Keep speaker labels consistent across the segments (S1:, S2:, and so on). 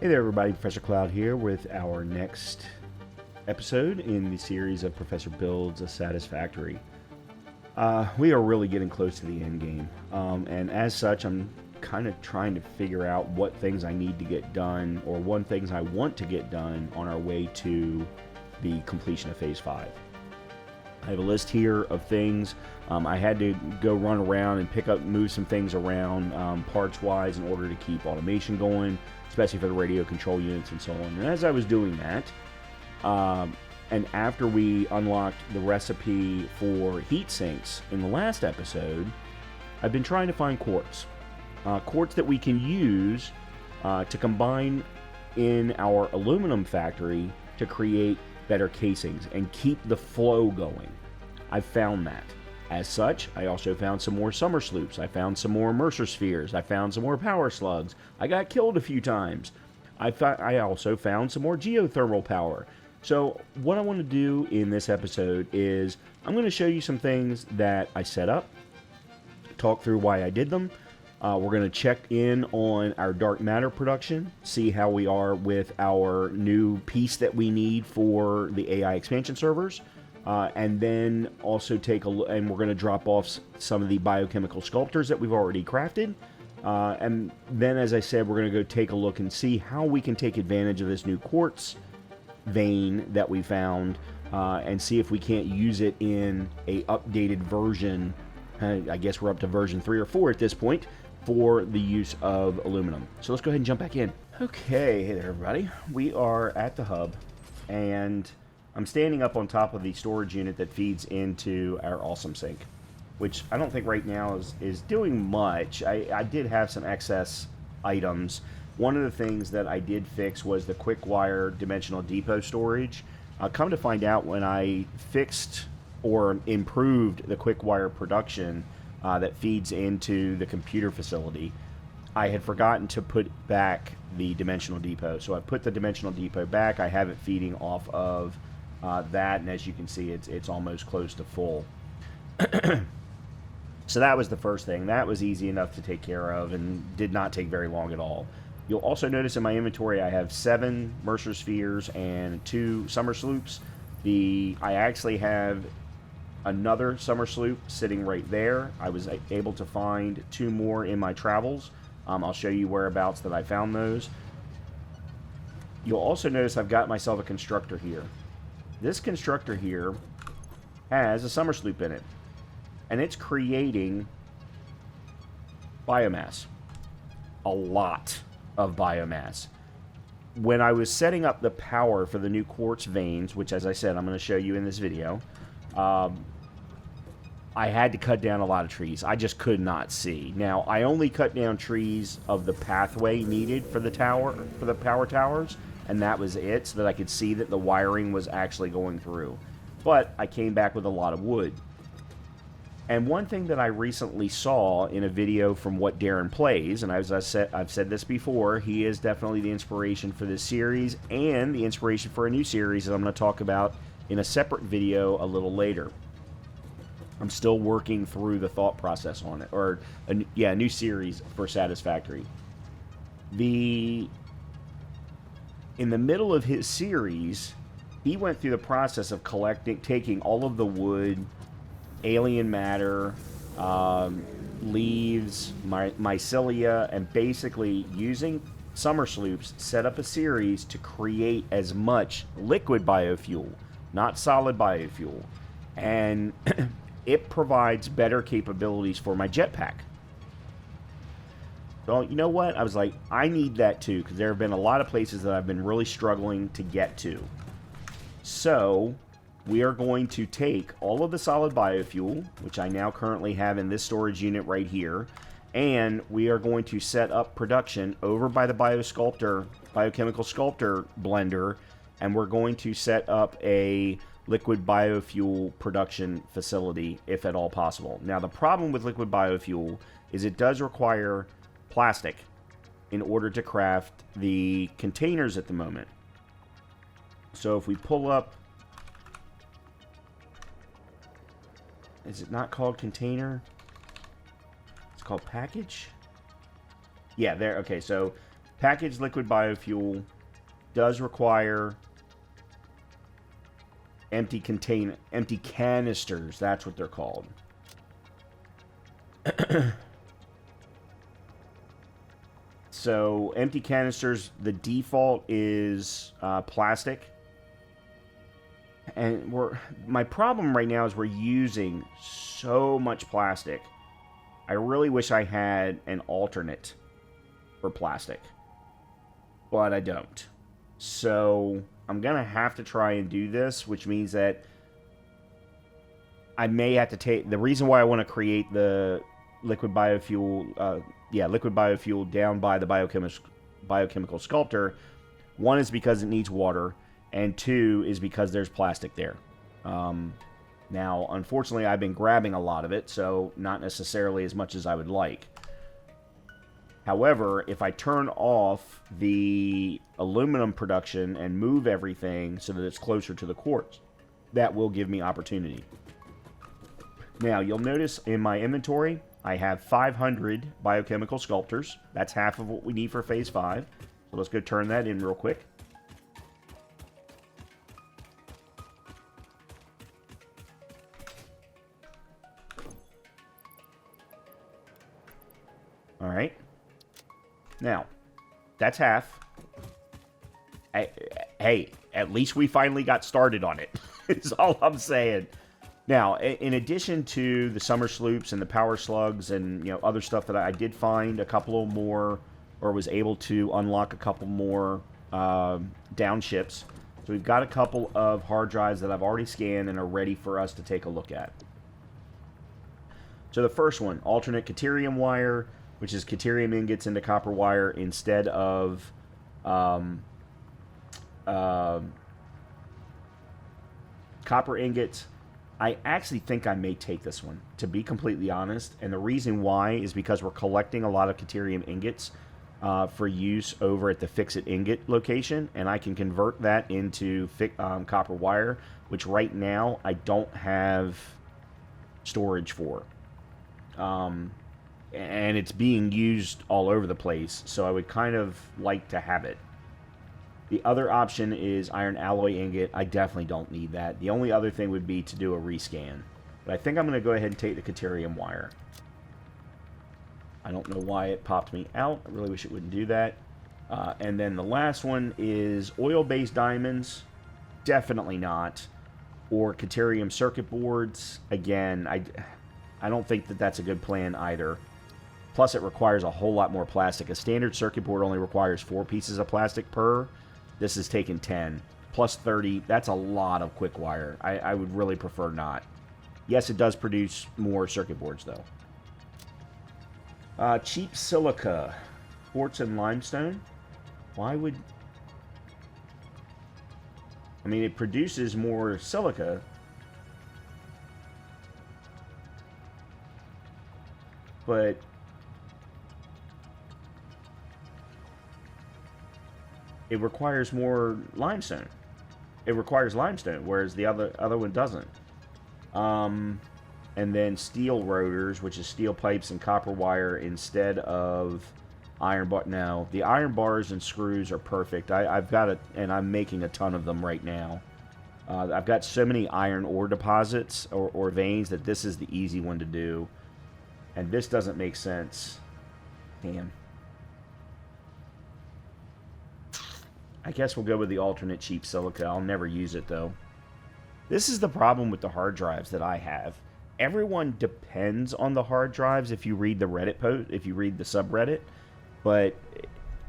S1: Hey there everybody, Professor Cloud here with our next episode in the series of Professor Builds a Satisfactory. We are really getting close to the end game, and as such I'm kind of trying to figure out what things I need to get done, or what things I want to get done on our way to the completion of Phase 5. I have a list here of things. I had to go run around and move some things around parts-wise in order to keep automation going, especially for the radio control units and so on. And as I was doing that, and after we unlocked the recipe for heat sinks in the last episode, I've been trying to find quartz. Quartz that we can use to combine in our aluminum factory to create better casings and keep the flow going. I found that. As such, I also found some more summer sloops. I found some more Mercer spheres. I found some more power slugs. I got killed a few times. I also found some more geothermal power. So what I want to do in this episode is I'm going to show you some things that I set up, talk through why I did them. We're going to check in on our dark matter production, see how we are with our new piece that we need for the AI expansion servers, and then also take a look, and we're going to drop off some of the biochemical sculptors that we've already crafted. And then, as I said, we're going to go take a look and see how we can take advantage of this new quartz vein that we found, and see if we can't use it in a updated version. I guess we're up to version 3 or 4 at this point for the use of aluminum. So let's go ahead and jump back in. Okay, hey there everybody. We are at the hub, and I'm standing up on top of the storage unit that feeds into our awesome sink, which I don't think right now is doing much. I did have some excess items. One of the things that I did fix was the quick wire dimensional depot storage. Come to find out, when I fixed or improved the quick wire production that feeds into the computer facility, I had forgotten to put back the dimensional depot. So I put the dimensional depot back. I have it feeding off of that, and as you can see, it's almost close to full. So that was the first thing. That was easy enough to take care of and did not take very long at all. You'll also notice in my inventory I have 7 Mercer spheres and 2 summer sloops. I actually have another summer sloop sitting right there. I was able to find 2 more in my travels. I'll show you whereabouts that I found those. You'll also notice I've got myself a constructor here. This constructor here has a summer sloop in it, and it's creating biomass. A lot of biomass. When I was setting up the power for the new quartz veins, which, as I said, I'm going to show you in this video, I had to cut down a lot of trees. I just could not see. Now, I only cut down trees of the pathway needed for the power towers, and that was it, so that I could see that the wiring was actually going through. But I came back with a lot of wood. And one thing that I recently saw in a video from What Darren Plays, and as I've said this before, he is definitely the inspiration for this series and the inspiration for a new series that I'm going to talk about in a separate video a little later. I'm still working through the thought process on it, or a new series for Satisfactory. In the middle of his series, he went through the process of taking all of the wood, alien matter, leaves, mycelia, and basically using summer sloops, set up a series to create as much liquid biofuel, not solid biofuel. And it provides better capabilities for my jetpack. So, you know what? I was like, I need that too, because there have been a lot of places that I've been really struggling to get to. So we are going to take all of the solid biofuel, which I now currently have in this storage unit right here, and we are going to set up production over by the biochemical sculptor blender, and we're going to set up a liquid biofuel production facility, if at all possible. Now, the problem with liquid biofuel is it does require plastic in order to craft the containers at the moment. So if we pull up, is it not called container? It's called package? Yeah, there. Okay, so Packaged liquid biofuel does require empty canisters. That's what they're called. So empty canisters, the default is plastic. And my problem right now is we're using so much plastic. I really wish I had an alternate for plastic, but I don't. So I'm going to have to try and do this, which means that I may have to take... The reason why I want to create the liquid biofuel, liquid biofuel down by the biochemical sculptor, one is because it needs water, and two is because there's plastic there. Now, unfortunately, I've been grabbing a lot of it, so not necessarily as much as I would like. However, if I turn off the aluminum production and move everything so that it's closer to the quartz, that will give me opportunity. Now, you'll notice in my inventory, I have 500 biochemical sculptors. That's half of what we need for Phase 5. So let's go turn that in real quick. All right. Now, that's half. Hey, at least we finally got started on it. Is all I'm saying. Now, in addition to the summer sloops and the power slugs and other stuff that I did find a couple more, or was able to unlock a couple more downships. So we've got a couple of hard drives that I've already scanned and are ready for us to take a look at. So the first one, alternate Caterium wire, which is Caterium ingots into copper wire instead of copper ingots. I actually think I may take this one, to be completely honest. And the reason why is because we're collecting a lot of Caterium ingots for use over at the Fix-It Ingot location. And I can convert that into copper wire, which right now I don't have storage for. And it's being used all over the place, so I would kind of like to have it. The other option is iron alloy ingot. I definitely don't need that. The only other thing would be to do a rescan. But I think I'm going to go ahead and take the Caterium wire. I don't know why it popped me out. I really wish it wouldn't do that. And then the last one is oil-based diamonds. Definitely not. Or Caterium circuit boards. Again, I don't think that that's a good plan either. Plus, it requires a whole lot more plastic. A standard circuit board only requires 4 pieces of plastic per. This is taking 10. Plus 30. That's a lot of quick wire. I would really prefer not. Yes, it does produce more circuit boards, though. Cheap silica. Quartz and limestone. Why would... I mean, it produces more silica. But... it requires more limestone. It requires limestone, whereas the other one doesn't. And then steel rotors, which is steel pipes and copper wire instead of iron bar. No, the iron bars and screws are perfect. I've got it, and I'm making a ton of them right now. I've got so many iron ore deposits or veins that this is the easy one to do. And this doesn't make sense. Damn. I guess we'll go with the alternate cheap silica. I'll never use it, though. This is the problem with the hard drives that I have. Everyone depends on the hard drives if you read the Reddit post, if you read the subreddit. But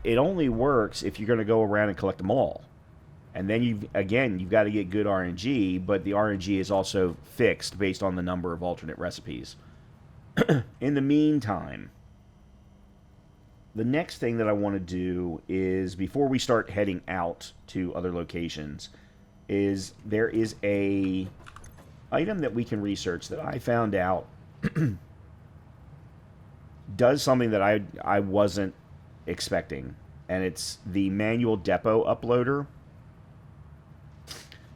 S1: it only works if you're going to go around and collect them all. And then, you've got to get good RNG, but the RNG is also fixed based on the number of alternate recipes. In the meantime... the next thing that I want to do is, before we start heading out to other locations, is there is a item that we can research that I found out does something that I wasn't expecting. And it's the manual depot uploader.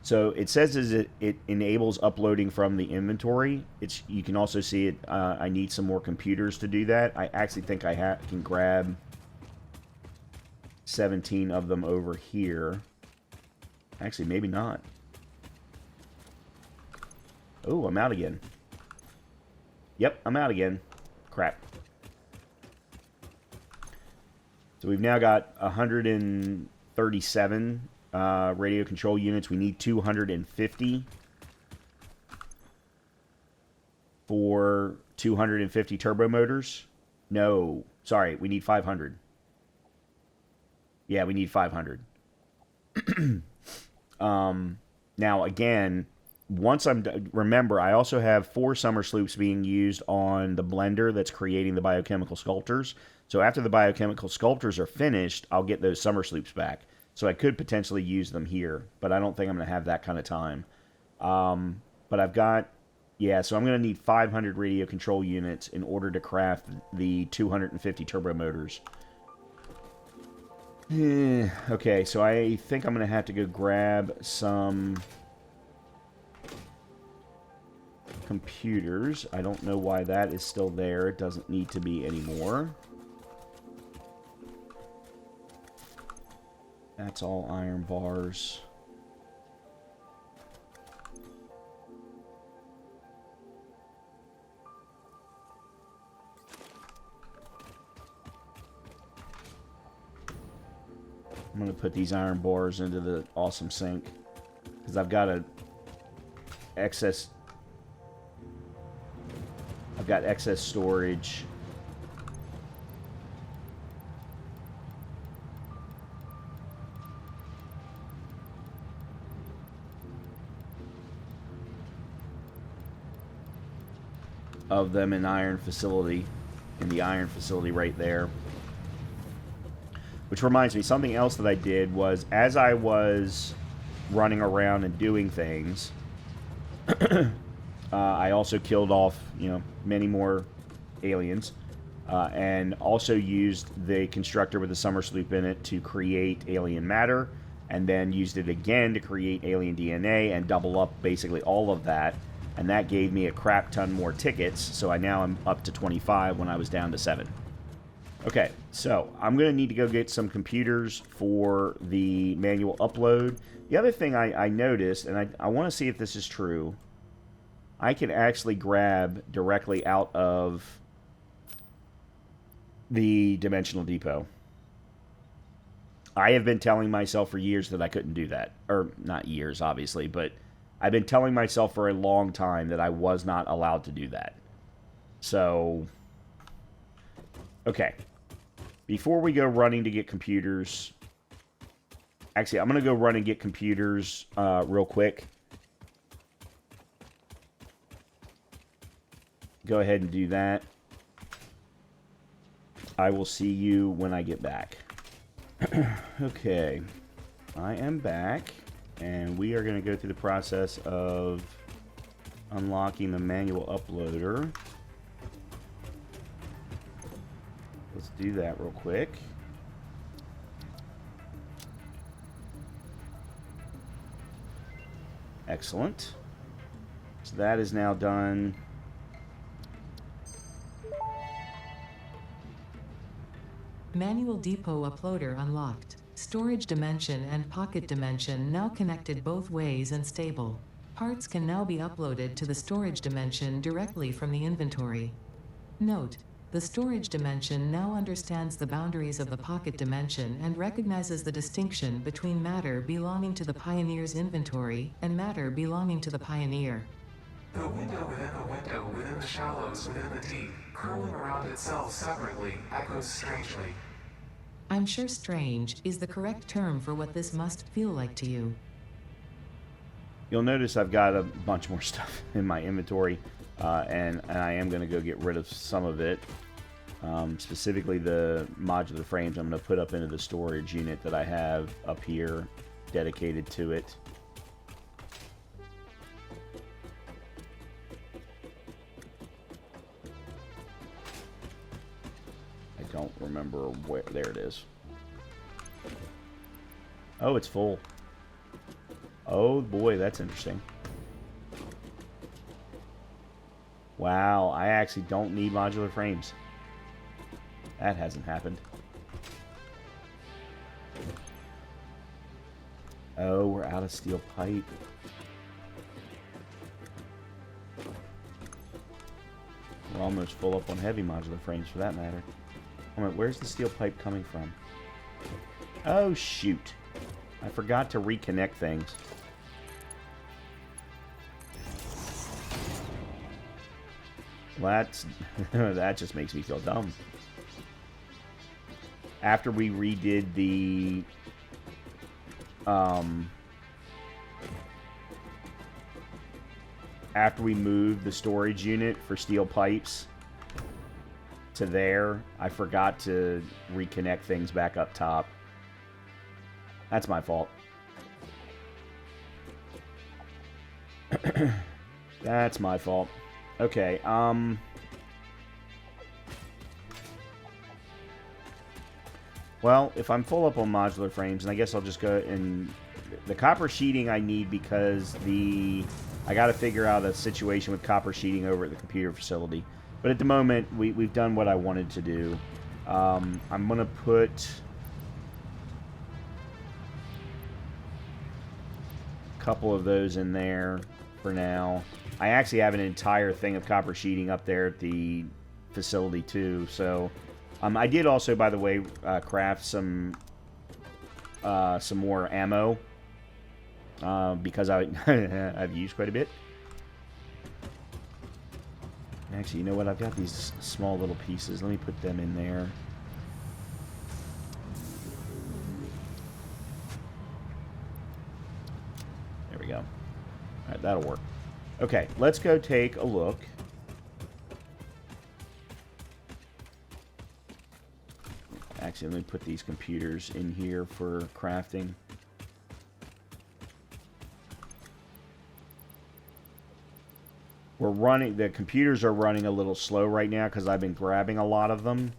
S1: So it says it enables uploading from the inventory. You can also see it. I need some more computers to do that. I actually think I can grab 17 of them over here. Actually, maybe not. Oh, I'm out again. Yep, I'm out again. Crap. So we've now got 137 radio control units. We need 250 for 250 turbo motors. No, sorry, we need 500. Yeah, we need 500. Now, again, once I'm done, remember, I also have 4 summer sloops being used on the blender that's creating the biochemical sculptors. So after the biochemical sculptors are finished, I'll get those summer sloops back. So I could potentially use them here, but I don't think I'm going to have that kind of time. But I've got, yeah, so I'm going to need 500 radio control units in order to craft the 250 turbo motors. Okay, so I think I'm going to have to go grab some computers. I don't know why that is still there. It doesn't need to be anymore. That's all iron bars. I'm going to put these iron bars into the awesome sink because I've got excess storage. Of them in the iron facility right there. Which reminds me, something else that I did was, as I was running around and doing things, I also killed off, many more aliens, and also used the constructor with the summer sloop in it to create alien matter, and then used it again to create alien DNA and double up basically all of that, and that gave me a crap ton more tickets, so now I'm up to 25 when I was down to 7. Okay, so I'm going to need to go get some computers for the manual upload. The other thing I noticed, and I want to see if this is true, I can actually grab directly out of the Dimensional Depot. I have been telling myself for years that I couldn't do that. Or, not years, obviously, but I've been telling myself for a long time that I was not allowed to do that. So, okay. Before we go running to get computers... Actually, I'm going to go run and get computers real quick. Go ahead and do that. I will see you when I get back. Okay. I am back. And we are going to go through the process of unlocking the manual uploader. Let's do that real quick. Excellent. So that is now done.
S2: Manual Depot Uploader unlocked. Storage dimension and pocket dimension now connected both ways and stable. Parts can now be uploaded to the storage dimension directly from the inventory. Note: the storage dimension now understands the boundaries of the pocket dimension and recognizes the distinction between matter belonging to the Pioneer's inventory and matter belonging to the Pioneer.
S3: The window within the shallows within the deep, curling around itself separately, echoes strangely.
S2: I'm sure strange is the correct term for what this must feel like to you.
S1: You'll notice I've got a bunch more stuff in my inventory, and I am going to go get rid of some of it. Specifically the modular frames I'm going to put up into the storage unit that I have up here dedicated to it. I don't remember where. There it is. Oh, it's full. Oh boy, that's interesting. Wow, I actually don't need modular frames. That hasn't happened. Oh, we're out of steel pipe. We're almost full up on heavy modular frames for that matter. Hold on, where's the steel pipe coming from? Oh, shoot. I forgot to reconnect things. Well, that just makes me feel dumb. After we redid the after we moved the storage unit for steel pipes to there, I forgot to reconnect things back up top. That's my fault. That's my fault. Okay, well, if I'm full up on modular frames, and I guess I'll just go and... The copper sheeting I need because I got to figure out a situation with copper sheeting over at the computer facility. But at the moment, we've done what I wanted to do. I'm going to put a couple of those in there for now. I actually have an entire thing of copper sheeting up there at the facility too. So I did also, by the way, craft some more ammo because I've used quite a bit. Actually, you know what? I've got these small little pieces. Let me put them in there. There we go. All right, that'll work. Okay, let's go take a look. Actually, let me put these computers in here for crafting. The computers are running a little slow right now because I've been grabbing a lot of them.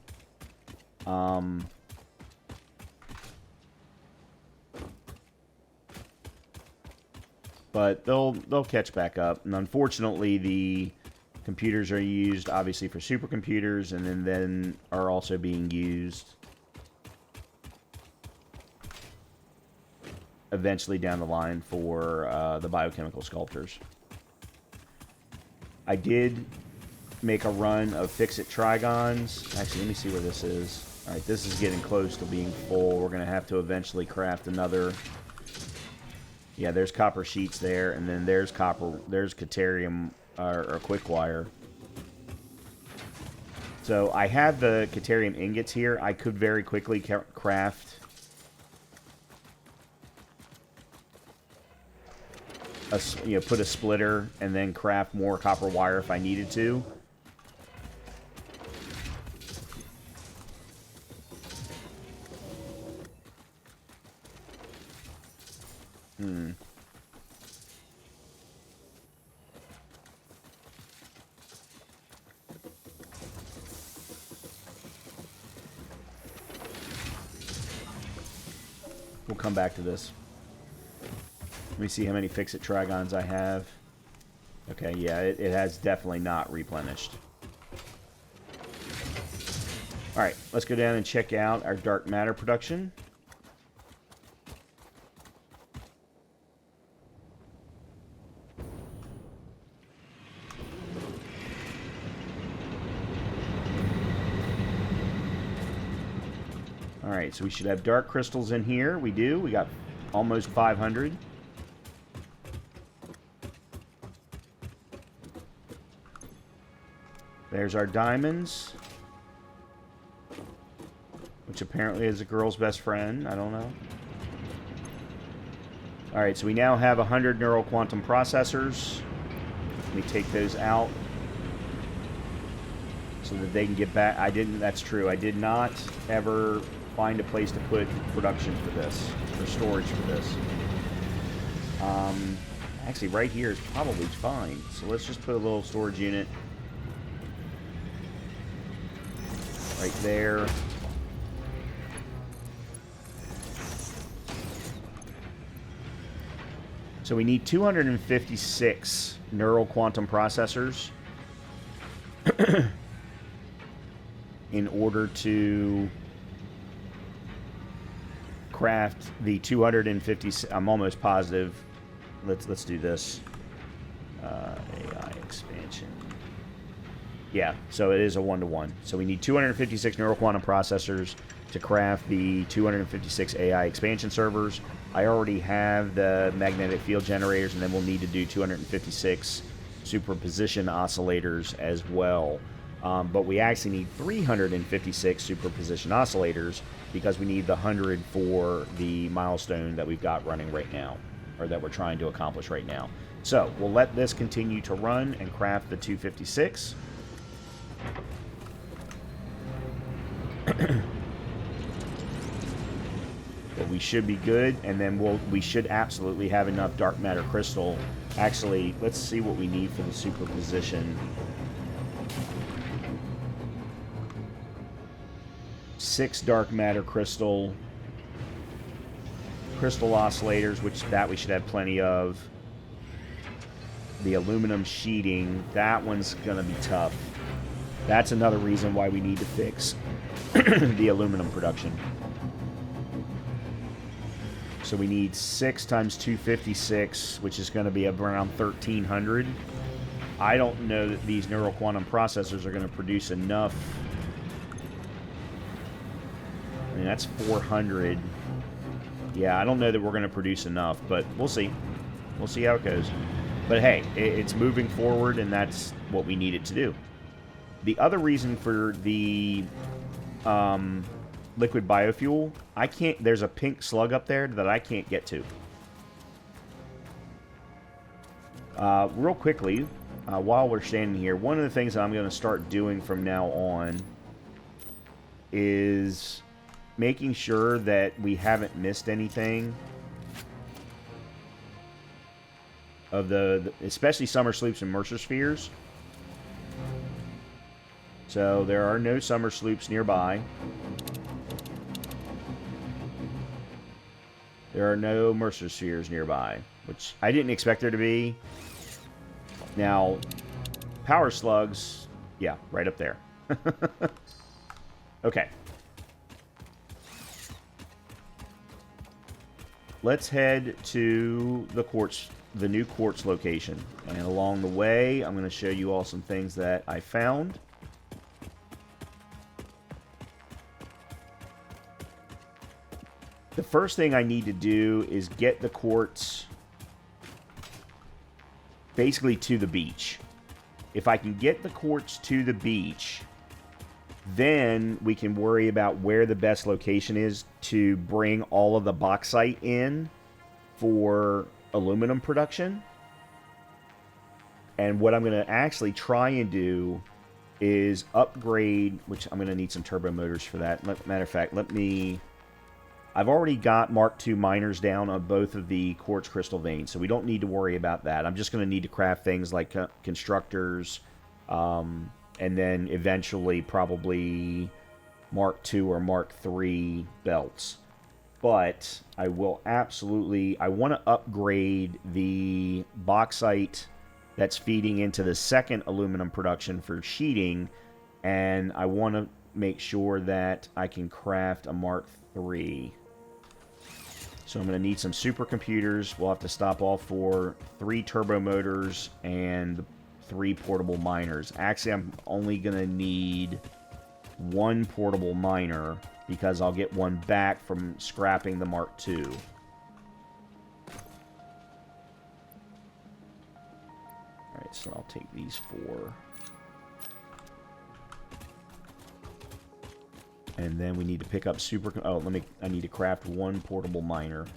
S1: But they'll catch back up. And unfortunately, the computers are used obviously for supercomputers, and then are also being used eventually down the line for the biochemical sculptors. I did make a run of Fix-It Trigons. Actually, let me see where this is. Alright, this is getting close to being full. We're going to have to eventually craft another. Yeah, there's copper sheets there, and then there's Caterium, or quick wire. So I have the Caterium ingots here. I could very quickly craft put a splitter and then craft more copper wire if I needed to. We'll come back to this. Let me see how many Fix-It Trigons I have. Okay, yeah, it has definitely not replenished. Alright, let's go down and check out our dark matter production. Alright, so we should have dark crystals in here. We do. We got almost 500. There's our diamonds, which apparently is a girl's best friend. I don't know. Alright, so we now have 100 neural quantum processors. Let me take those out so that they can get back. That's true. I did not ever find a place to put production for this, or storage for this. Actually, right here is probably fine. So let's just put a little storage unit right there. So we need 256 neural quantum processors in order to craft the 250. I'm almost positive. Let's do this. AI expansion. Yeah, so it is a 1-to-1. So we need 256 neural quantum processors to craft the 256 AI expansion servers. I already have the magnetic field generators, and then we'll need to do 256 superposition oscillators as well. But we actually need 356 superposition oscillators because we need the 100 for the milestone that we've got running right now, or that we're trying to accomplish right now. So we'll let this continue to run and craft the 256. But we should be good, and then we should absolutely have enough dark matter crystal. Actually, let's see what we need for the superposition. 6 dark matter crystal oscillators, which that we should have plenty of. The aluminum sheeting, that one's gonna be tough. That's another reason why we need to fix the aluminum production. So we need 6 times 256, which is going to be around 1,300. I don't know that these neural quantum processors are going to produce enough. I mean, that's 400. Yeah, I don't know that we're going to produce enough, but we'll see. We'll see how it goes. But hey, it's moving forward, and that's what we need it to do. The other reason for the liquid biofuel, there's a pink slug up there that I can't get to. Real quickly, while we're standing here, one of the things that I'm going to start doing from now on is making sure that we haven't missed anything of especially summer sloops and Mercer spheres. So there are no summer sloops nearby. There are no Mercer spheres nearby, which I didn't expect there to be. Now, power slugs, yeah, right up there. Okay. Let's head to the new quartz location. And along the way, I'm going to show you all some things that I found. The first thing I need to do is get the quartz basically to the beach. If I can get the quartz to the beach, then we can worry about where the best location is to bring all of the bauxite in for aluminum production. And what I'm going to actually try and do is upgrade, which I'm going to need some turbo motors for that. Matter of fact, I've already got Mark II miners down on both of the quartz crystal veins, so we don't need to worry about that. I'm just going to need to craft things like constructors, and then eventually probably Mark II or Mark III belts. But I will I want to upgrade the bauxite that's feeding into the second aluminum production for sheeting, and I want to make sure that I can craft a Mark III. So I'm going to need some supercomputers. We'll have to stop all for 3 turbo motors and 3 portable miners. Actually, I'm only going to need 1 portable miner because I'll get 1 back from scrapping the Mark II. Alright, so I'll take these 4. And then we need to pick up I need to craft 1 portable miner.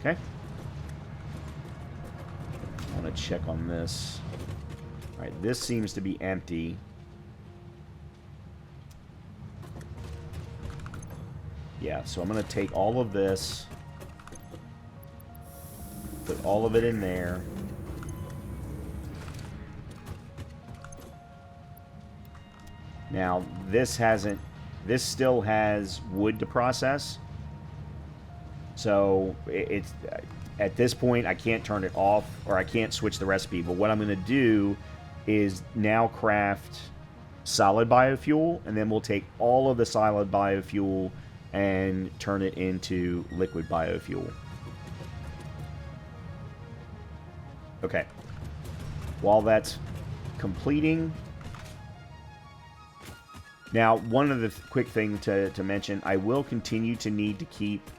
S1: Okay. I want to check on this. Alright, this seems to be empty. Yeah, so I'm going to take all of this, put all of it in there. Now, this still has wood to process. So, At this point, I can't turn it off, or I can't switch the recipe. But what I'm going to do is now craft solid biofuel, and then we'll take all of the solid biofuel and turn it into liquid biofuel. Okay. While that's completing... Now, one of the quick thing to mention, I will continue to need to keep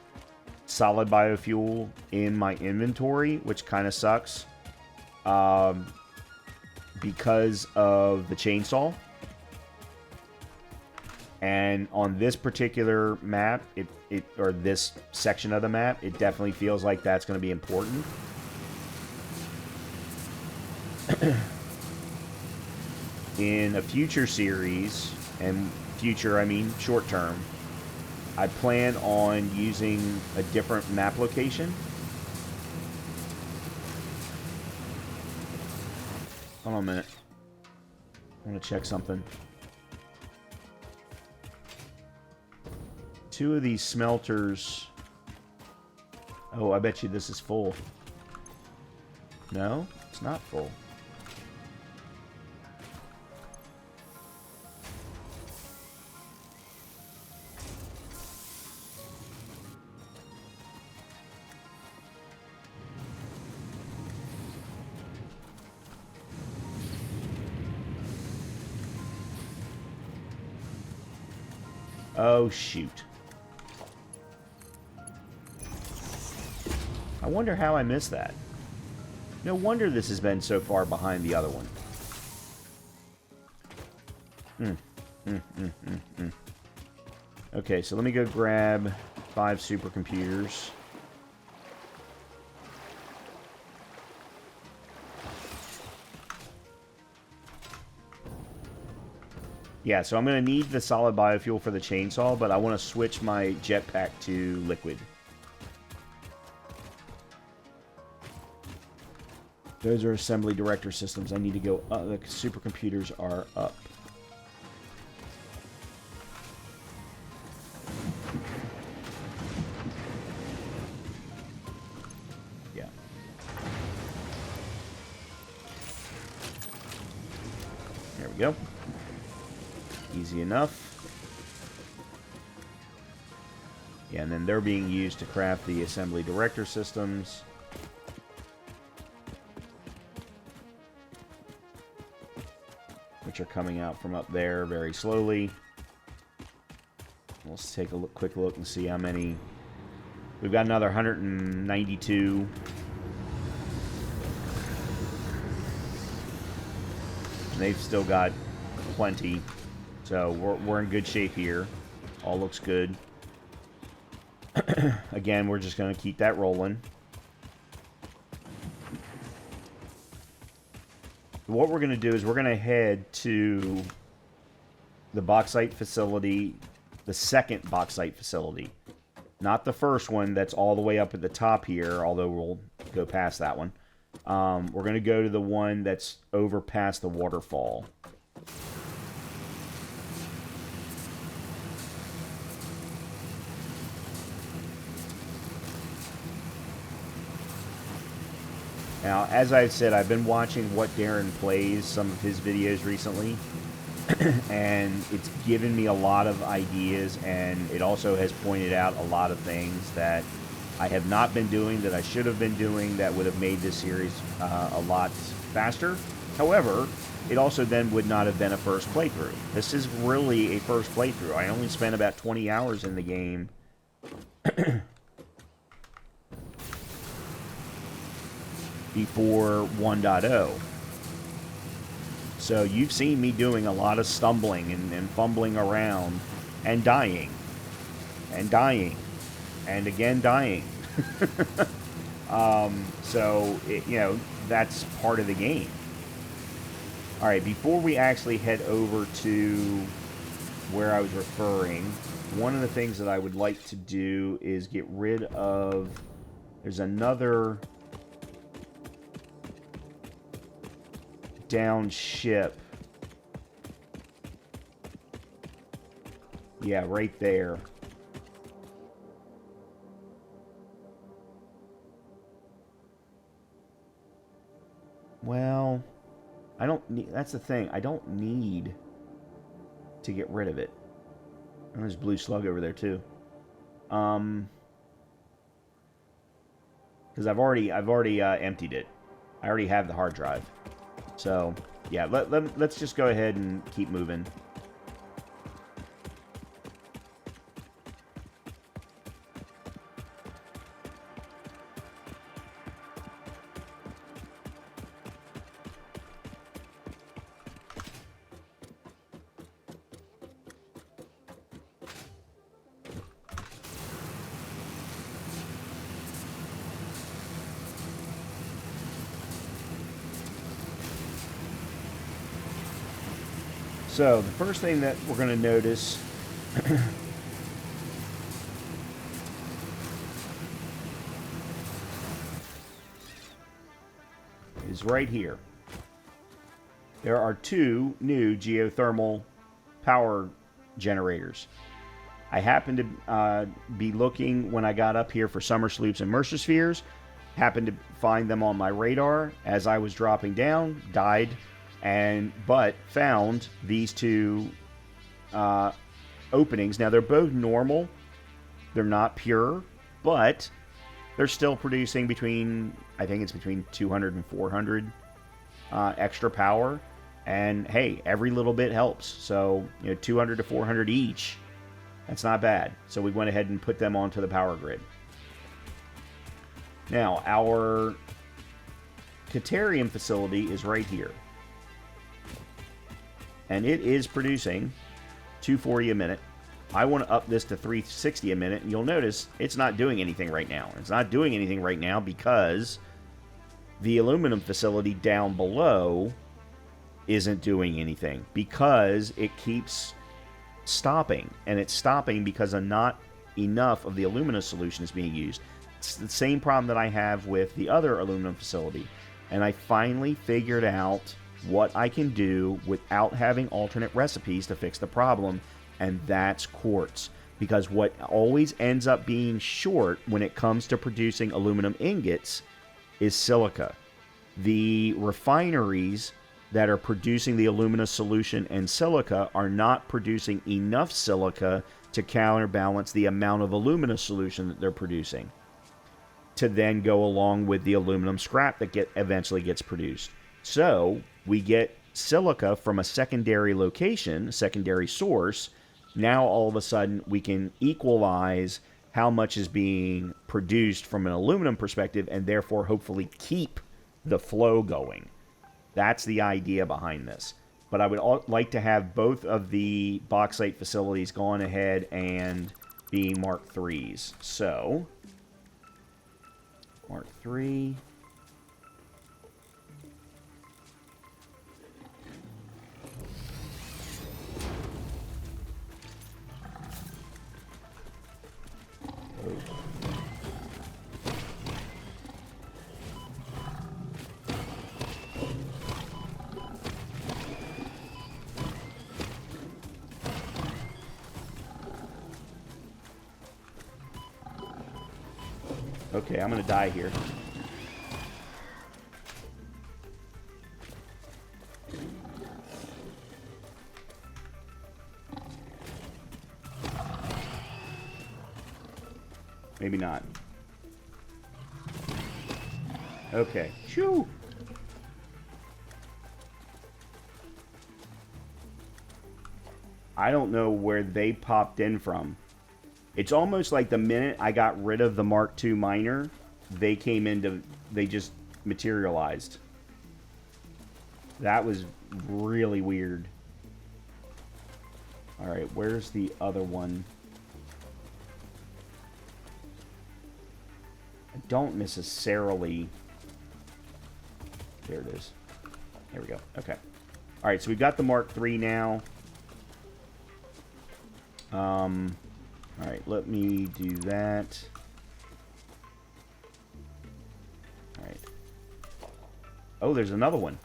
S1: solid biofuel in my inventory, which kind of sucks. Because of the chainsaw. And on this particular map, or this section of the map, it definitely feels like that's going to be important. In a future series, and future, I mean short term, I plan on using a different map location. Hold on a minute. I want to check something. 2 of these smelters... Oh, I bet you this is full. No, it's not full. Oh, shoot. I wonder how I missed that. No wonder this has been so far behind the other one. Okay, so let me go grab 5 supercomputers. Yeah, so I'm going to need the solid biofuel for the chainsaw, but I want to switch my jetpack to liquid. Those are assembly director systems. I need to go up. The supercomputers are up. Yeah. There we go. Easy enough. Yeah, and then they're being used to craft the assembly director systems. Which are coming out from up there very slowly. Let's take a quick look and see how many. We've got another 192. And they've still got plenty. So we're in good shape here. All looks good. Again, we're just going to keep that rolling. What we're going to do is we're going to head to the bauxite facility, the second bauxite facility. Not the first one that's all the way up at the top here, although we'll go past that one. We're going to go to the one that's over past the waterfall. Now, as I've said, I've been watching what Darren plays, some of his videos recently, and it's given me a lot of ideas, and it also has pointed out a lot of things that I have not been doing, that I should have been doing, that would have made this series a lot faster. However, it also then would not have been a first playthrough. This is really a first playthrough. I only spent about 20 hours in the game. Before 1.0. So you've seen me doing a lot of stumbling and fumbling around and dying. And dying. And again dying. So, you know, that's part of the game. Alright, before we actually head over to where I was referring, one of the things that I would like to do is get rid of... There's another... down ship. Yeah, right there. Well, I don't need... That's the thing. I don't need to get rid of it. And there's blue slug over there, too. Because I've already emptied it. I already have the hard drive. So, yeah, let's just go ahead and keep moving. So, the first thing that we're going to notice is right here. There are 2 new geothermal power generators. I happened to be looking when I got up here for summer sloops and Mercer spheres. Happened to find them on my radar as I was dropping down, died, but found these 2 openings. Now, they're both normal. They're not pure, but they're still producing between, I think it's between 200 and 400 extra power. And hey, every little bit helps. So, 200 to 400 each. That's not bad. So we went ahead and put them onto the power grid. Now, our Caterium facility is right here. And it is producing 240 a minute. I want to up this to 360 a minute, and you'll notice it's not doing anything right now. It's not doing anything right now because the aluminum facility down below isn't doing anything because it keeps stopping, and it's stopping because not enough of the aluminum solution is being used. It's the same problem that I have with the other aluminum facility, and I finally figured out what I can do without having alternate recipes to fix the problem, and that's quartz. Because what always ends up being short when it comes to producing aluminum ingots is silica. The refineries that are producing the alumina solution and silica are not producing enough silica to counterbalance the amount of alumina solution that they're producing to then go along with the aluminum scrap that eventually gets produced. So we get silica from a secondary location, secondary source. Now all of a sudden we can equalize how much is being produced from an aluminum perspective and therefore hopefully keep the flow going. That's the idea behind this. But I would like to have both of the bauxite facilities gone ahead and be Mark IIIs. So, Mark III. Okay, I'm going to die here. Maybe not. Okay. Shoo! I don't know where they popped in from. It's almost like the minute I got rid of the Mark II miner, they just materialized. That was really weird. Alright, where's the other one? I don't necessarily... There it is. There we go. Okay. Alright, so we've got the Mark III now. Alright, let me do that. Alright. Oh, there's another one.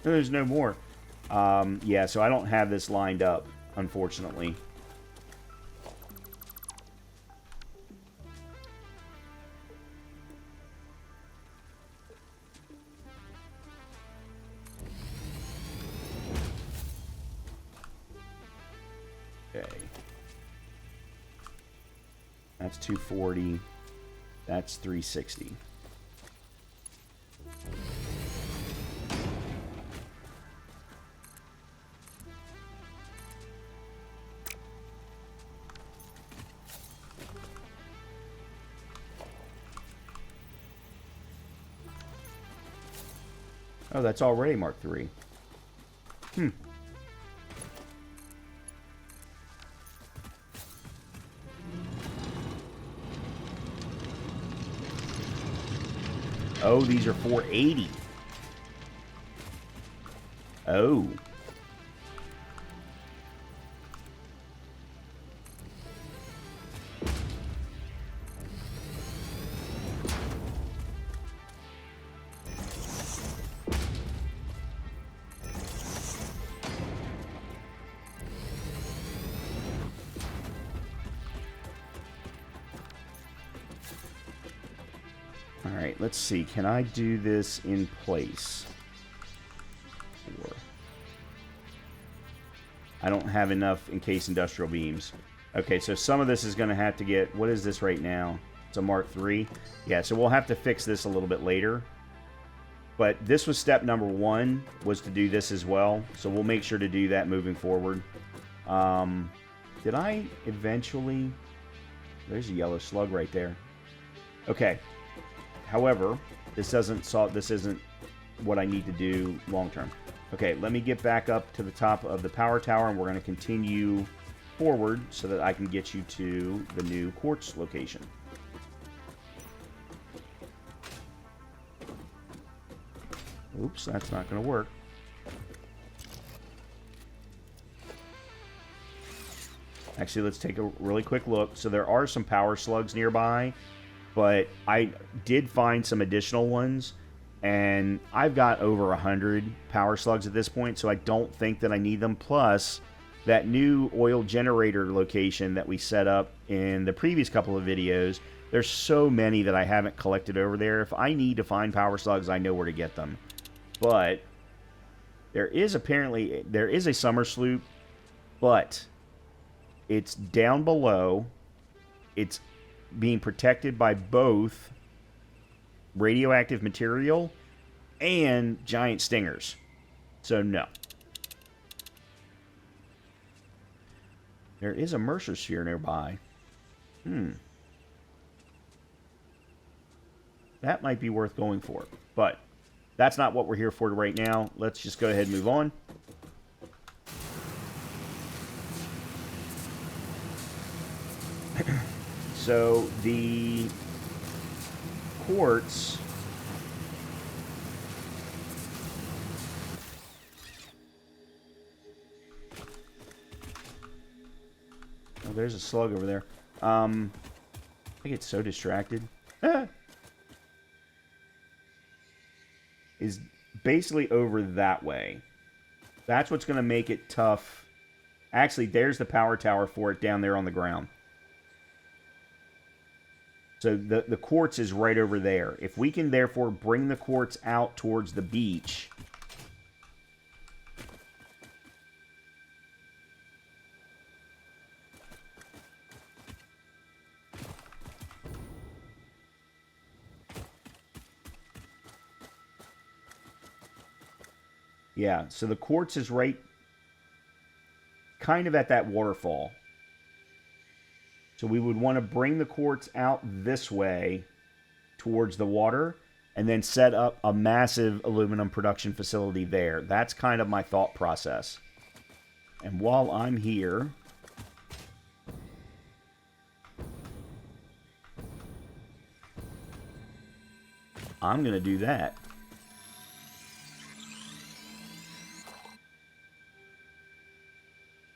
S1: There's no more. Yeah, so I don't have this lined up, unfortunately. Okay. That's 240. That's 360. Oh, that's already Mark III. Oh, these are 480. Oh. All right, let's see. Can I do this in place? Or I don't have enough encased industrial beams. Okay, so some of this is going to have to get... What is this right now? It's a Mark III. Yeah, so we'll have to fix this a little bit later. But this was step number 1, was to do this as well. So we'll make sure to do that moving forward. Did I eventually... There's a yellow slug right there. Okay. However, this isn't what I need to do long term. Okay, let me get back up to the top of the power tower, and we're going to continue forward so that I can get you to the new quartz location. Oops, that's not going to work. Actually, let's take a really quick look. So there are some power slugs nearby, but I did find some additional ones, and I've got over 100 power slugs at this point, so I don't think that I need them. Plus, that new oil generator location that we set up in the previous couple of videos, there's so many that I haven't collected over there. If I need to find power slugs, I know where to get them. But there is a summer sloop, but it's down below. It's being protected by both radioactive material and giant stingers. So no. There is a Mercer sphere nearby. That might be worth going for. But that's not what we're here for right now. Let's just go ahead and move on. So the quartz oh, there's a slug over there. I get so distracted. Is basically over that way. That's what's going to make it tough. Actually, there's the power tower for it down there on the ground. So the quartz is right over there. If we can therefore bring the quartz out towards the beach. Yeah, so the quartz is right kind of at that waterfall. So we would want to bring the quartz out this way towards the water and then set up a massive aluminum production facility there. That's kind of my thought process. And while I'm here, I'm going to do that.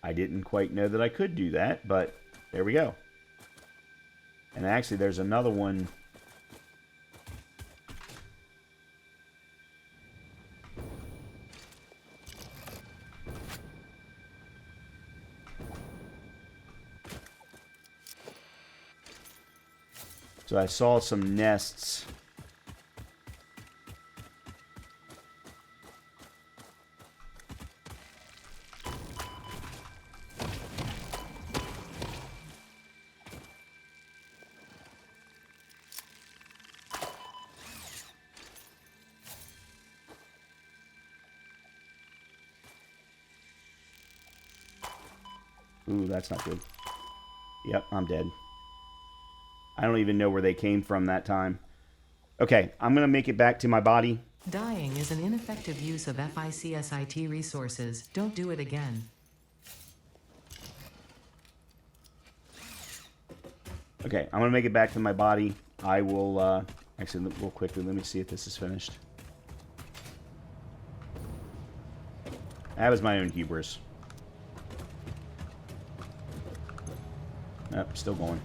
S1: I didn't quite know that I could do that, but there we go. And actually, there's another one. So I saw some nests. Ooh, that's not good. Yep, I'm dead. I don't even know where they came from that time. Okay, I'm going to make it back to my body.
S2: Dying is an ineffective use of FICSIT resources. Don't do it again.
S1: Okay, I'm going to make it back to my body. I will, actually, real quickly, let me see if this is finished. That was my own hubris. Nope, still going.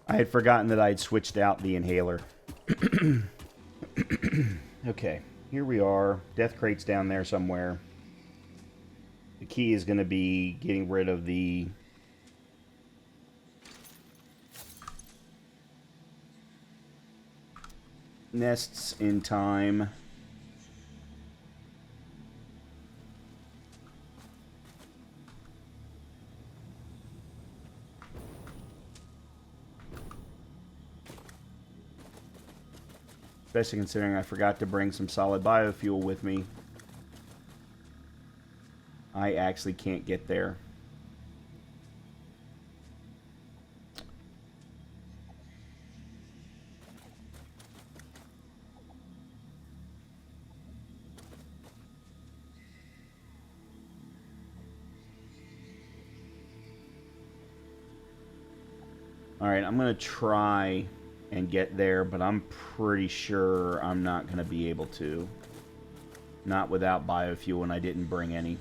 S1: I had forgotten that I had switched out the inhaler. Okay, here we are. Death crate's down there somewhere. The key is going to be getting rid of the nests in time. Especially considering I forgot to bring some solid biofuel with me. I actually can't get there. Alright, I'm going to try and get there, but I'm pretty sure I'm not going to be able to. Not without biofuel, and I didn't bring any.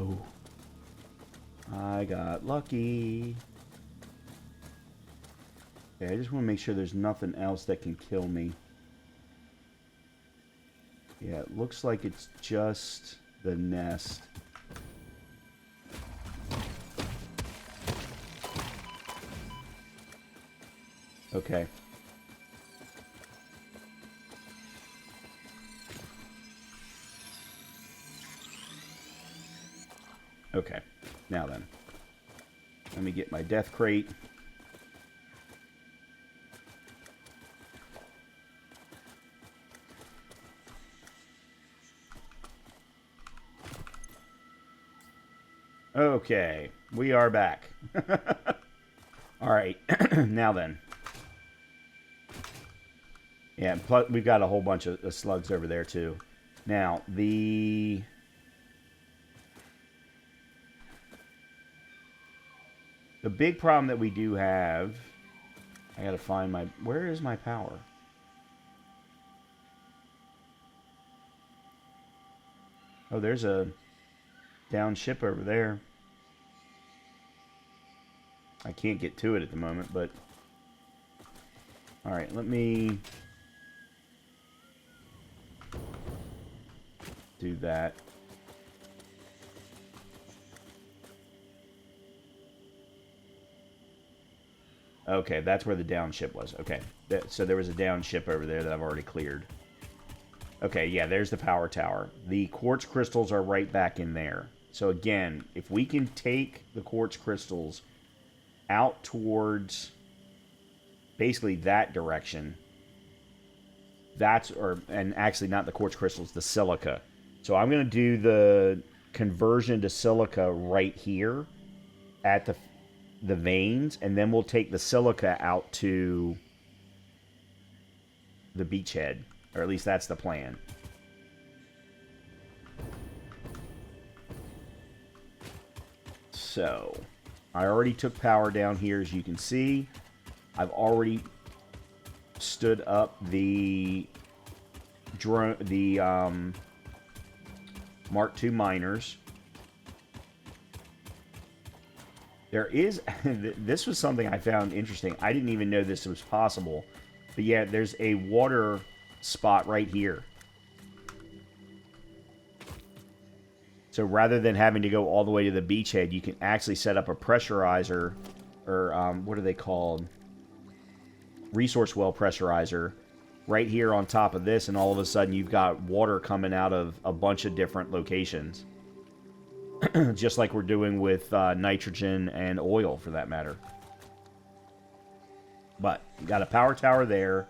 S1: Oh. I got lucky. Okay, I just want to make sure there's nothing else that can kill me. Yeah, it looks like it's just the nest. Okay. Okay. Now then. Let me get my death crate. Okay. We are back. Alright. Now then. Yeah, plus we've got a whole bunch of slugs over there too. Now, the big problem that we do have, I gotta find my, where is my power? Oh, there's a down ship over there. I can't get to it at the moment, but alright, let me do that. Okay, that's where the down ship was. Okay, so there was a down ship over there that I've already cleared. Okay, yeah, there's the power tower. The quartz crystals are right back in there. So again, if we can take the quartz crystals out towards basically that direction, and actually not the quartz crystals, the silica. So I'm going to do the conversion to silica right here at the veins, and then we'll take the silica out to the beachhead, or at least that's the plan. So I already took power down here, as you can see. I've already stood up the drone, the Mark II miners. There is, this was something I found interesting. I didn't even know this was possible. But yeah, there's a water spot right here. So rather than having to go all the way to the beachhead, you can actually set up a pressurizer, or what are they called? Resource well pressurizer right here on top of this, and all of a sudden you've got water coming out of a bunch of different locations. Just like we're doing with nitrogen and oil, for that matter. But you got a power tower there,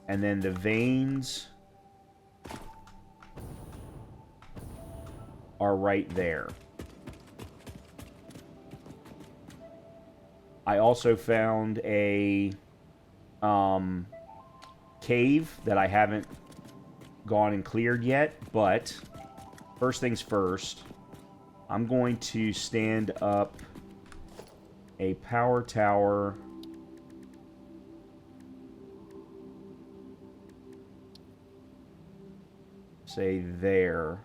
S1: and then the veins are right there. I also found a cave that I haven't gone and cleared yet, but first things first, I'm going to stand up a power tower say there.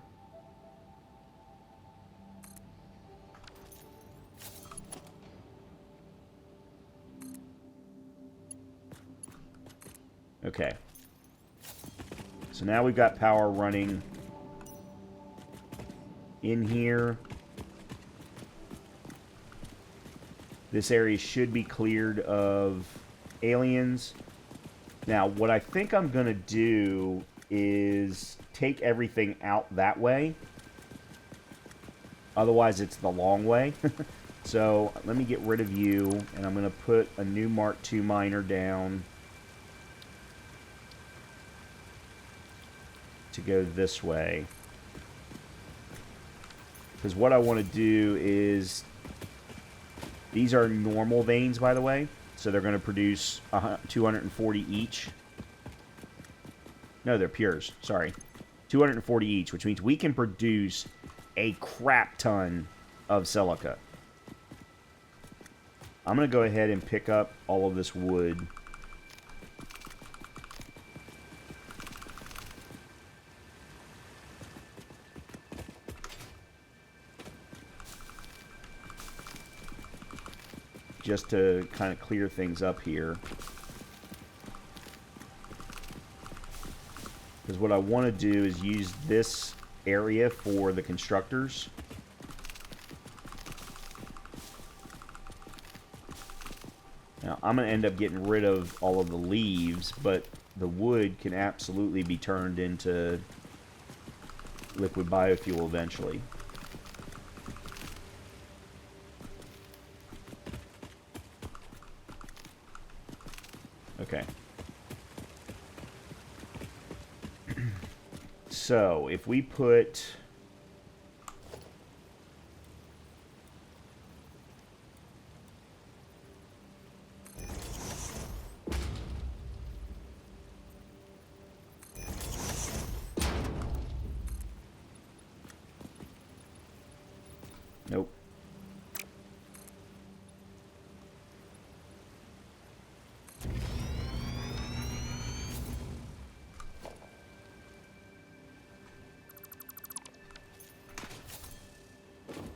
S1: Okay. So now we've got power running in here. This area should be cleared of aliens. Now, what I think I'm going to do is take everything out that way. Otherwise, it's the long way. So, let me get rid of you, and I'm going to put a new Mark II miner down to go this way. Because what I want to do is... These are normal veins, by the way. So they're going to produce 240 each. No, they're pures. Sorry. 240 each, which means we can produce a crap ton of silica. I'm going to go ahead and pick up all of this wood. Just to kind of clear things up here. Because what I want to do is use this area for the constructors. Now, I'm going to end up getting rid of all of the leaves, but the wood can absolutely be turned into liquid biofuel eventually. Okay. So, if we put... Nope.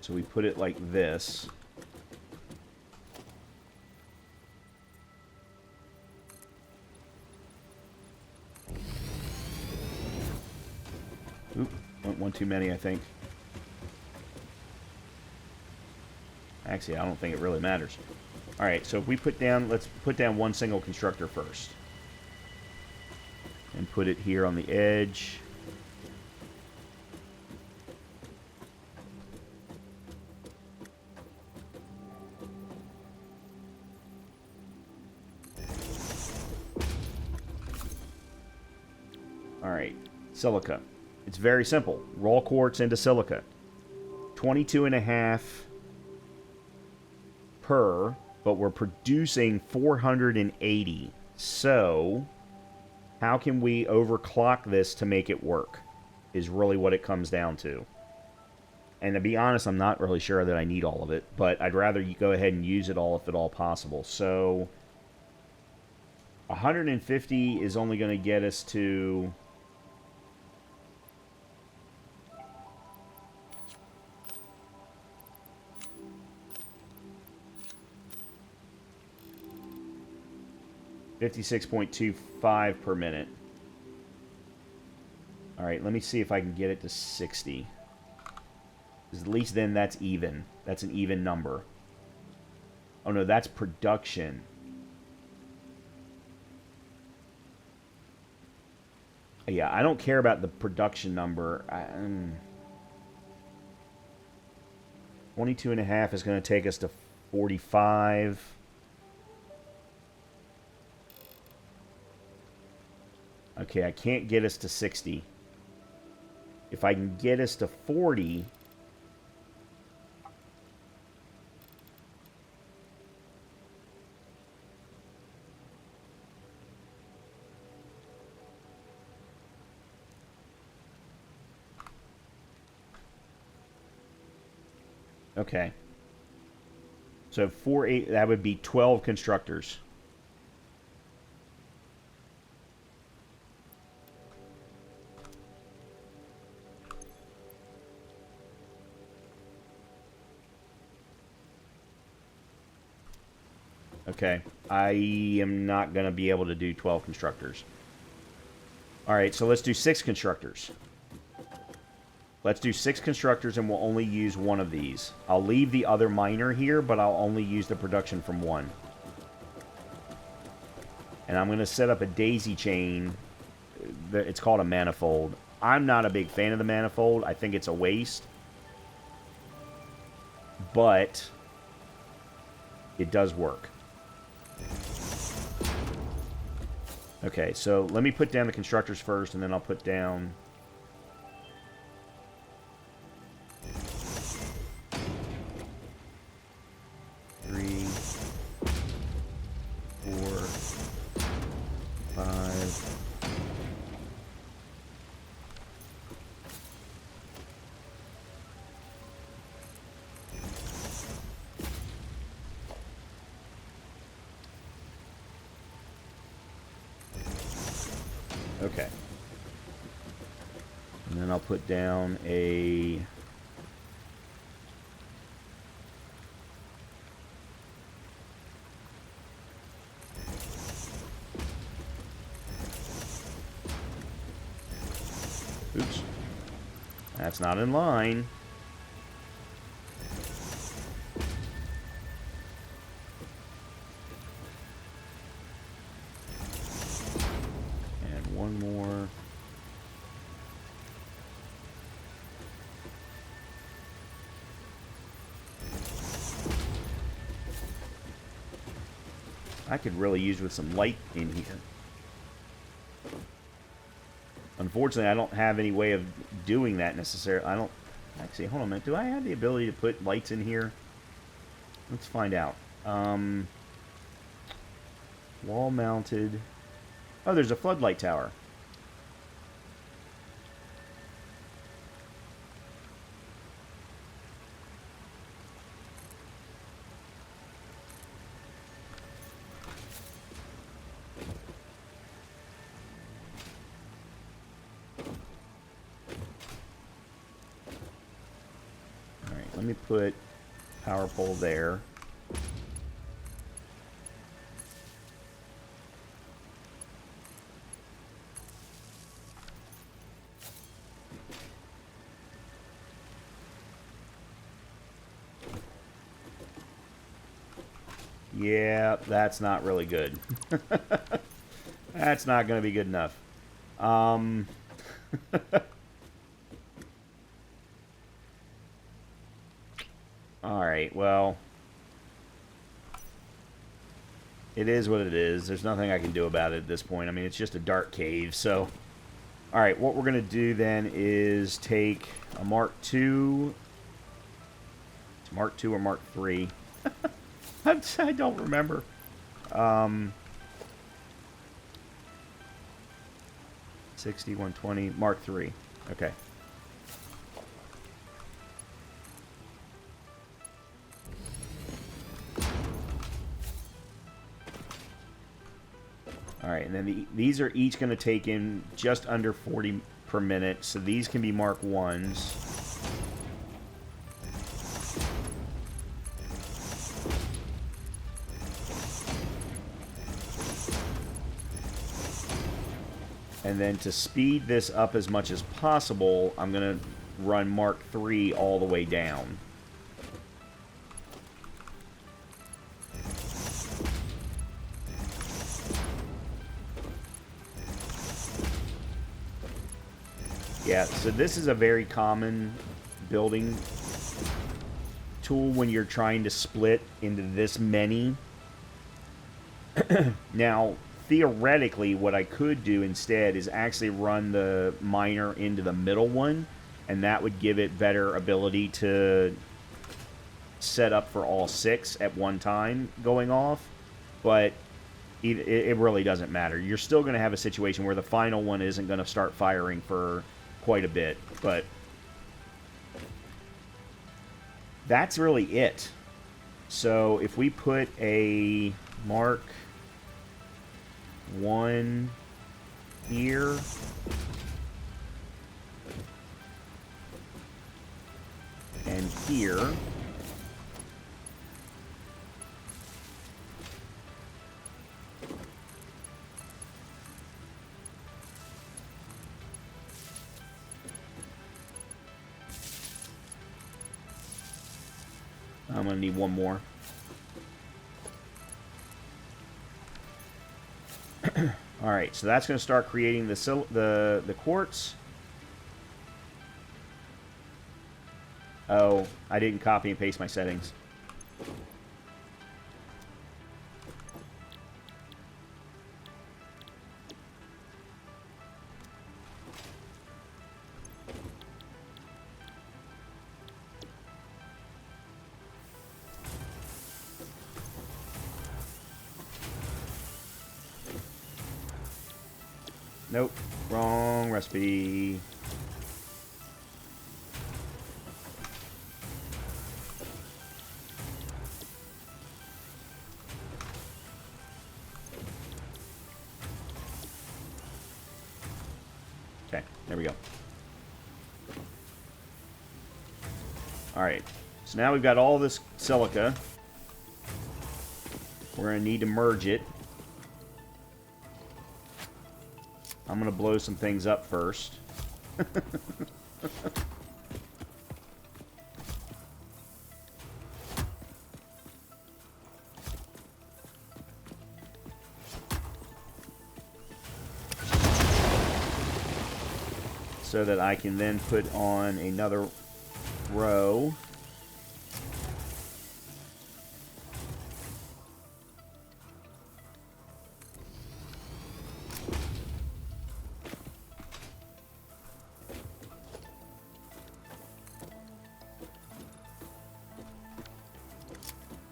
S1: So we put it like this. Oop, went one too many, I think. Actually, I don't think it really matters. Alright, so if we put down, let's put down one single constructor first. And put it here on the edge. Alright, silica. It's very simple. Raw quartz into silica. 22.5 per, but we're producing 480. So, how can we overclock this to make it work? Is really what it comes down to. And to be honest, I'm not really sure that I need all of it, but I'd rather you go ahead and use it all if at all possible. So, 150 is only going to get us to... 56.25 per minute. All right, let me see if I can get it to 60. 'Cause at least then that's even. That's an even number. Oh no, that's production. Yeah, I don't care about the production number. 22.5 is going to take us to 45. Okay, I can't get us to 60. If I can get us to 40... Okay. So 4, 8, that would be 12 constructors. Okay. I am not going to be able to do 12 constructors. Alright, so let's do 6 constructors. Let's do 6 constructors and we'll only use one of these. I'll leave the other miner here, but I'll only use the production from one. And I'm going to set up a daisy chain. It's called a manifold. I'm not a big fan of the manifold. I think it's a waste. But it does work. Okay, so let me put down the constructors first, and then I'll put down... Okay. And then I'll put down a... Oops. That's not in line. One more. I could really use with some light in here. Unfortunately, I don't have any way of doing that necessarily. I don't... Actually, hold on a minute. Do I have the ability to put lights in here? Let's find out. Wall-mounted... Oh, there's a floodlight tower. All right, let me put power pole there. Yeah, that's not really good. That's not going to be good enough. Alright, well... It is what it is. There's nothing I can do about it at this point. I mean, it's just a dark cave, so... Alright, what we're going to do then is take a Mark II... It's Mark II or Mark III? I don't remember. 60, 120, Mark III. Okay. All right, and then these are each going to take in just under 40 per minute, so these can be Mark I's. And then to speed this up as much as possible, I'm going to run Mark 3 all the way down. Yeah, so this is a very common building tool when you're trying to split into this many. Now, theoretically, what I could do instead is actually run the miner into the middle one, and that would give it better ability to set up for all 6 at one time going off, but it really doesn't matter. You're still going to have a situation where the final one isn't going to start firing for quite a bit, but that's really it. So if we put a Mark 1 here, and here, I'm going to need one more. Alright, so that's going to start creating the quartz. Oh, I didn't copy and paste my settings. Nope, wrong recipe. Okay, there we go. Alright, so now we've got all this silica. We're going to need to merge it. I'm going to blow some things up first. So that I can then put on another row.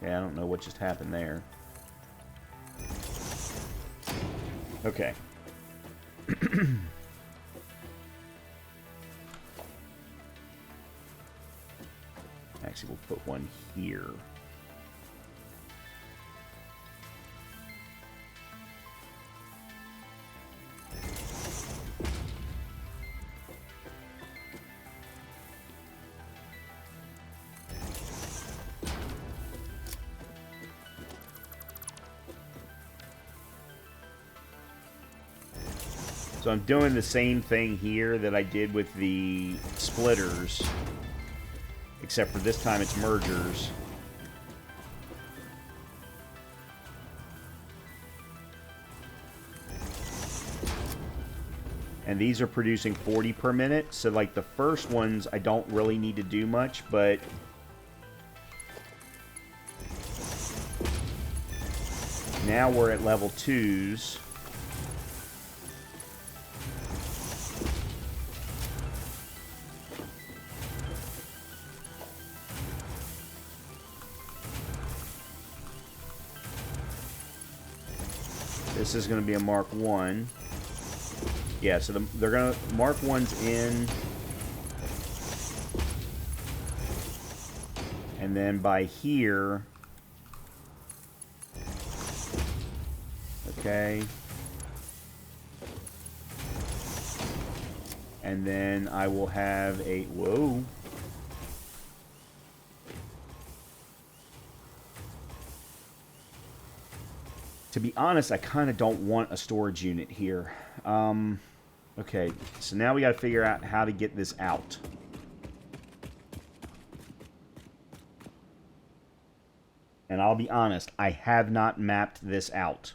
S1: Yeah, I don't know what just happened there. Okay. Actually, we'll put one here. So I'm doing the same thing here that I did with the splitters, except for this time it's mergers. And these are producing 40 per minute, so like the first ones I don't really need to do much, but now we're at level 2s. This is going to be a Mark 1. Yeah, so they're going to... Mark 1's in. And then by here... Okay. And then I will have a... Whoa. To be honest, I kind of don't want a storage unit here. Okay, so now we got to figure out how to get this out. And I'll be honest, I have not mapped this out.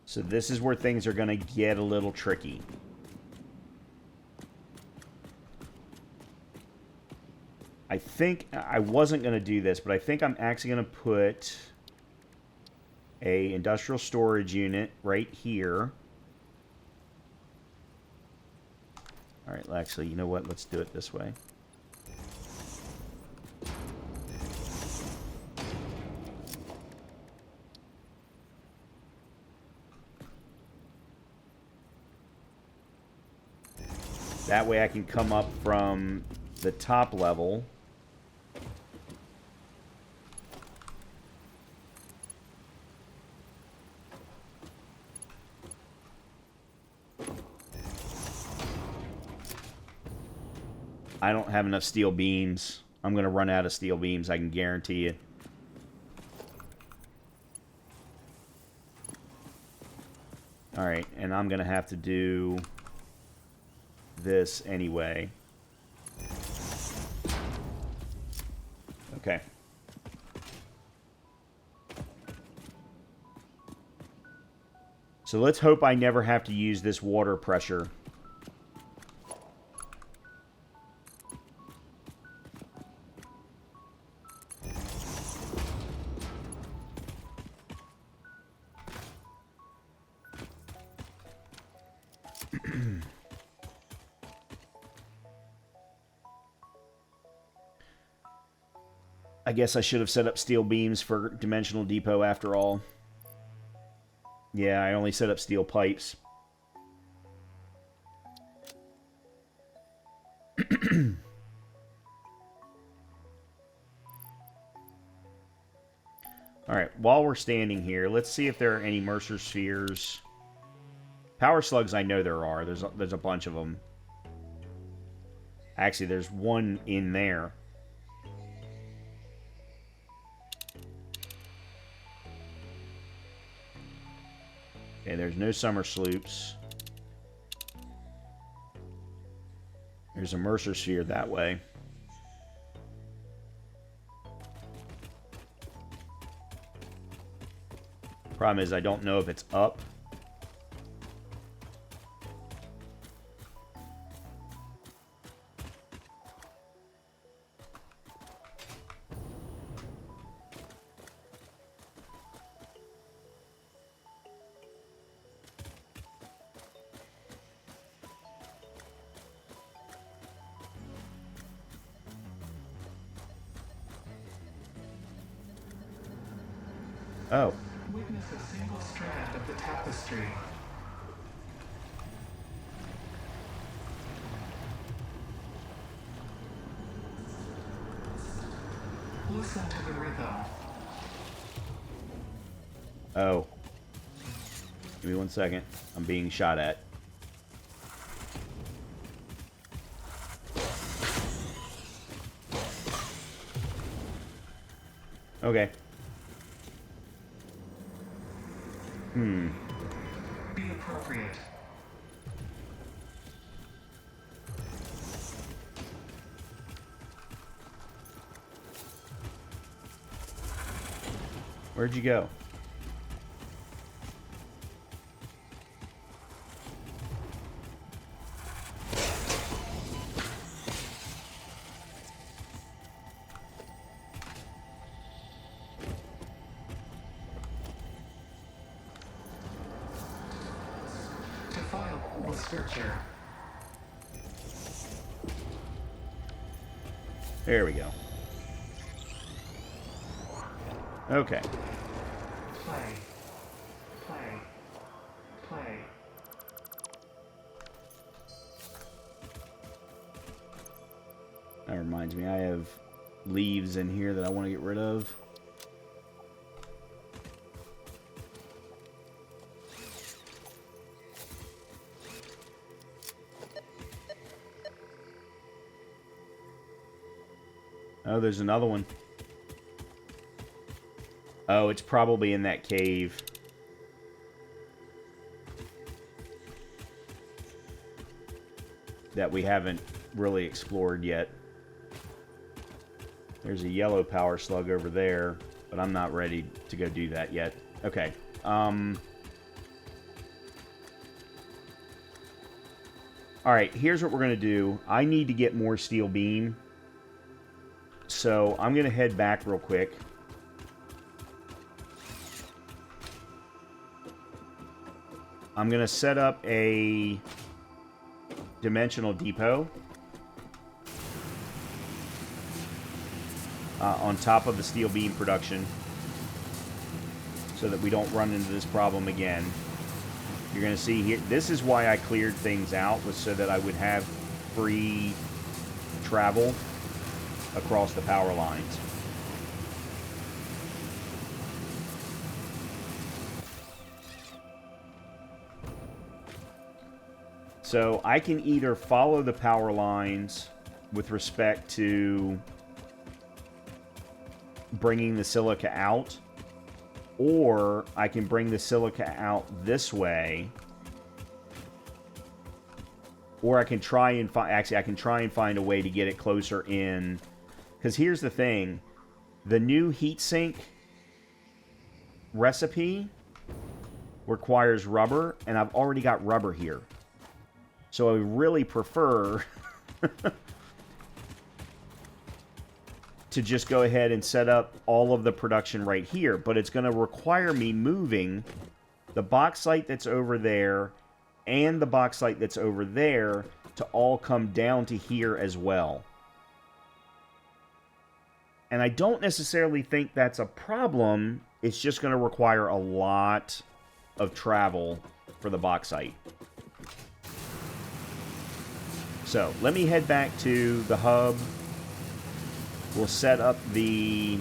S1: So this is where things are going to get a little tricky. I think I wasn't going to do this, but I think I'm actually going to put a industrial storage unit right here. All right, actually, you know what? Let's do it this way. That way I can come up from the top level. I don't have enough steel beams. I'm going to run out of steel beams, I can guarantee you. Alright, and I'm going to have to do this anyway. Okay. So let's hope I never have to use this water pressure. I guess I should have set up steel beams for Dimensional Depot after all. Yeah, I only set up steel pipes. Alright, while we're standing here, let's see if there are any Mercer spheres. Power slugs, I know there are. There's a bunch of them. Actually, there's one in there. Okay, there's no summer sloops. There's a Mercer sphere that way. Problem is, I don't know if it's up. Oh.
S3: Witness a single strand of the tapestry. Listen to the rhythm.
S1: Oh. Give me 1 second. I'm being shot at. Okay.
S3: Be appropriate.
S1: Where'd you go?
S3: Defile the scripture.
S1: There we go. Okay.
S3: Play. Play. Play.
S1: That reminds me, I have leaves in here that I want to get rid of. Oh, there's another one. Oh, it's probably in that cave. that we haven't really explored yet. There's a yellow power slug over there, but I'm not ready to go do that yet. Okay. Alright, here's what we're going to do. I need to get more steel beam. So I'm going to head back real quick. I'm going to set up a dimensional depot on top of the steel beam production so that we don't run into this problem again. You're going to see here, this is why I cleared things out, was so that I would have free travel across the power lines. So I can either follow the power lines with respect to bringing the silica out, or I can bring the silica out this way, or I can try and find, actually I can try and find a way to get it closer in, because here's the thing, the new heatsink recipe requires rubber, and I've already got rubber here. So I really prefer to just go ahead and set up all of the production right here. But it's going to require me moving the bauxite that's over there and the bauxite that's over there to all come down to here as well. And I don't necessarily think that's a problem. It's just going to require a lot of travel for the bauxite. So let me head back to the hub. We'll set up the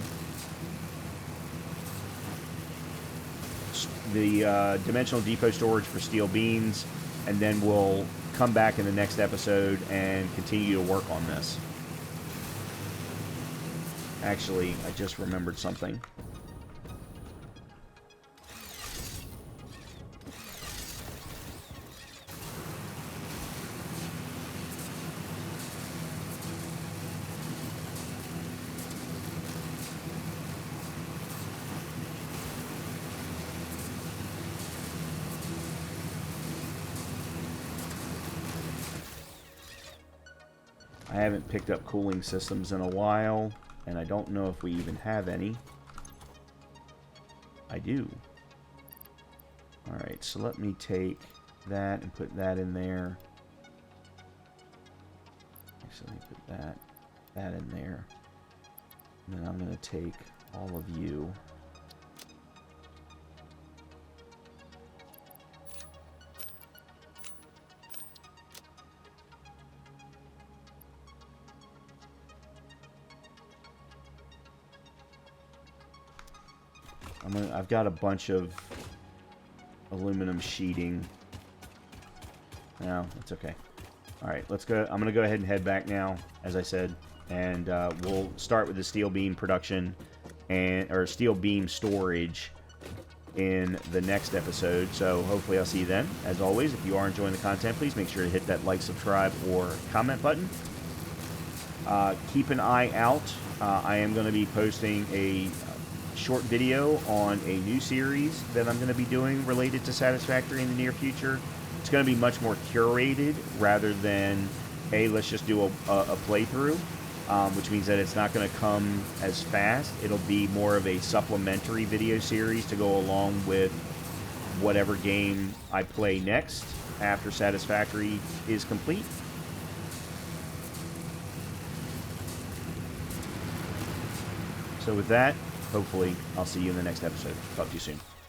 S1: dimensional depot storage for steel beams, and then we'll come back in the next episode and continue to work on this. Actually, I just remembered something. I haven't picked up cooling systems in a while, and I don't know if we even have any. I do. Alright, so let me take that and put that in there. Actually, let me put that in there. And then I'm going to take all of you. I've got a bunch of aluminum sheeting. No, that's okay. All right, let's go. I'm going to go ahead and head back now, as I said, and we'll start with the steel beam production or steel beam storage in the next episode. So hopefully I'll see you then. As always, if you are enjoying the content, please make sure to hit that like, subscribe, or comment button. Keep an eye out. I am going to be posting a short video on a new series that I'm going to be doing related to Satisfactory in the near future. It's going to be much more curated rather than, hey, let's just do a playthrough, which means that it's not going to come as fast. It'll be more of a supplementary video series to go along with whatever game I play next after Satisfactory is complete. So with that, hopefully, I'll see you in the next episode. Talk to you soon.